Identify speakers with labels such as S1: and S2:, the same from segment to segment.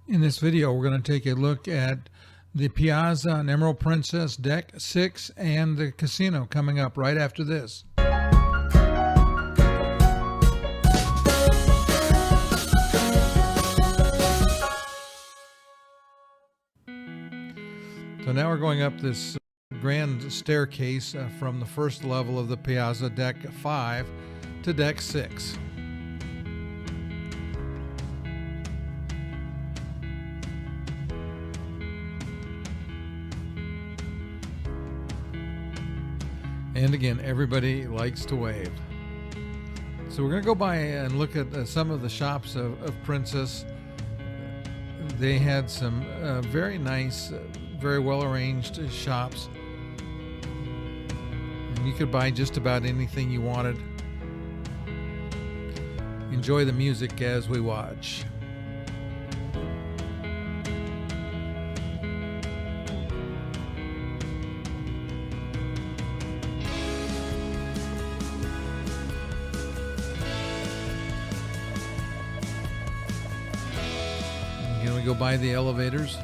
S1: In this video, we're going to take a look at the Piazza and Emerald Princess Deck 6 and the casino coming up right after this. So now we're going up this grand staircase from the first level of the Piazza Deck 5 to Deck 6. And again, everybody likes to wave. So we're going to go by and look at some of the shops of Princess. They had some very nice, very well arranged shops. And you could buy just about anything you wanted. Enjoy the music as we watch. Again, we go by the elevators.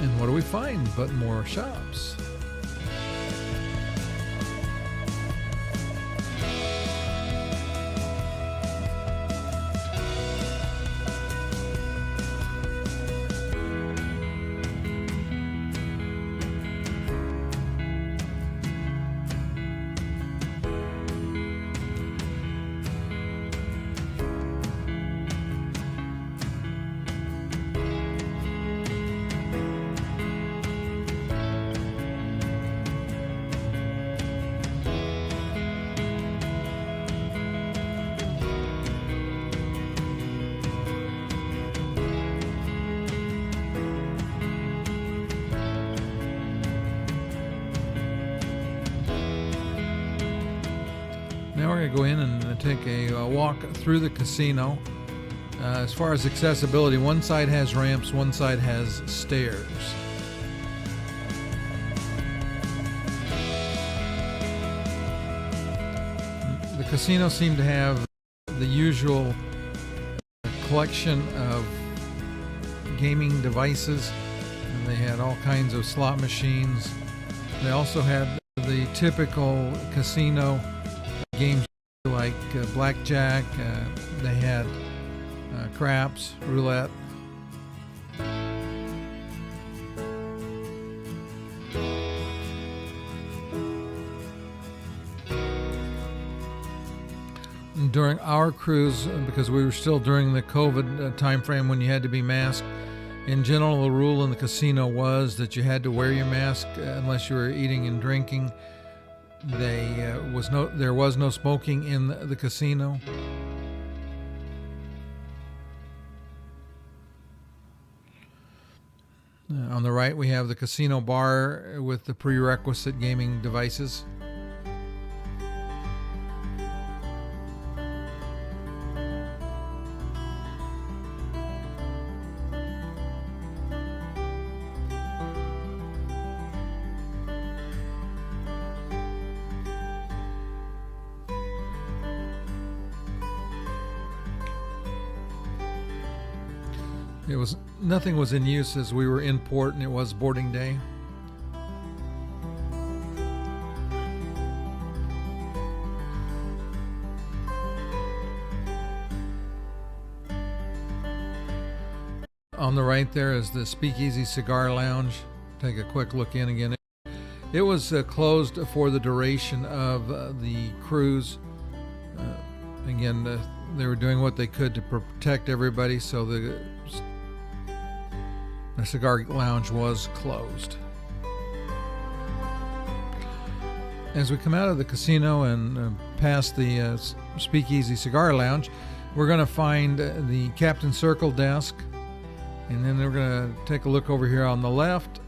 S1: And what do we find but more shops? Now we're going to go in and take a walk through the casino. As far as accessibility, one side has ramps, one side has stairs. The casino seemed to have the usual collection of gaming devices, and they had all kinds of slot machines. They also had the typical casino games like blackjack. They had craps, roulette. During our cruise, because we were still during the COVID time frame when you had to be masked, in general the rule in the casino was that you had to wear your mask unless you were eating and drinking. There was no smoking in the casino. On the right we have the casino bar with the prerequisite gaming devices. Nothing was in use as we were in port and it was boarding day. On the right there is the Speakeasy Cigar Lounge. Take a quick look in again. It was closed for the duration of the cruise. Again, they were doing what they could to protect everybody, so the cigar lounge was closed. As we come out of the casino and past the Speakeasy Cigar Lounge, we're going to find the Captain Circle desk, and then we're going to take a look over here on the left,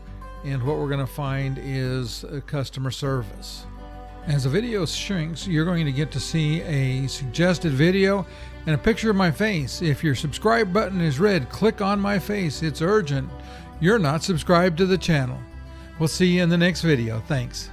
S1: and what we're going to find is customer service. As the video shrinks, you're going to get to see a suggested video and a picture of my face. If your subscribe button is red, click on my face. It's urgent. You're not subscribed to the channel. We'll see you in the next video. Thanks.